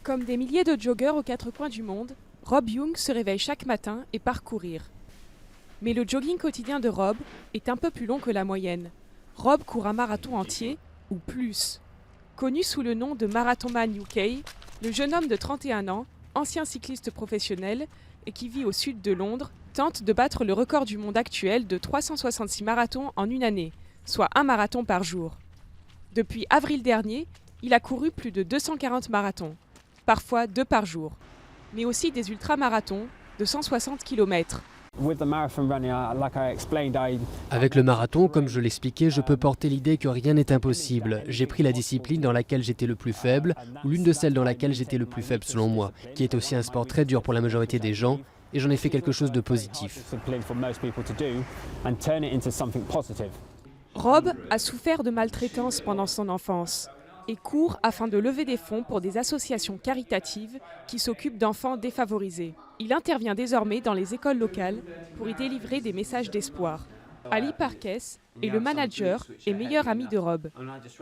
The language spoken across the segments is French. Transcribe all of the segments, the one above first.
Comme des milliers de joggeurs aux quatre coins du monde, Rob Young se réveille chaque matin et part courir. Mais le jogging quotidien de Rob est un peu plus long que la moyenne. Rob court un marathon entier, ou plus. Connu sous le nom de Marathon Man UK, le jeune homme de 31 ans, ancien cycliste professionnel et qui vit au sud de Londres, tente de battre le record du monde actuel de 366 marathons en une année, soit un marathon par jour. Depuis avril dernier, il a couru plus de 240 marathons, parfois 2 par jour, mais aussi des ultramarathons de 160 km. Avec le marathon, comme je l'expliquais, je peux porter l'idée que rien n'est impossible. J'ai pris la discipline dans laquelle j'étais le plus faible, ou l'une de celles dans laquelle j'étais le plus faible selon moi, qui est aussi un sport très dur pour la majorité des gens, et j'en ai fait quelque chose de positif. Rob a souffert de maltraitance pendant son enfance et court afin de lever des fonds pour des associations caritatives qui s'occupent d'enfants défavorisés. Il intervient désormais dans les écoles locales pour y délivrer des messages d'espoir. Ali Parkes est le manager et meilleur ami de Rob.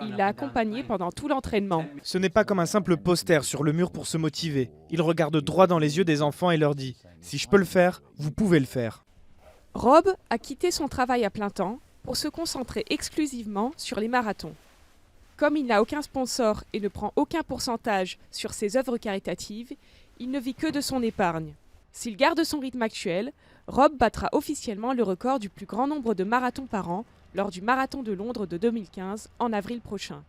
Il l'a accompagné pendant tout l'entraînement. Ce n'est pas comme un simple poster sur le mur pour se motiver. Il regarde droit dans les yeux des enfants et leur dit « Si je peux le faire, vous pouvez le faire ». Rob a quitté son travail à plein temps pour se concentrer exclusivement sur les marathons. Comme il n'a aucun sponsor et ne prend aucun pourcentage sur ses œuvres caritatives, il ne vit que de son épargne. S'il garde son rythme actuel, Rob battra officiellement le record du plus grand nombre de marathons par an lors du Marathon de Londres de 2015 en avril prochain.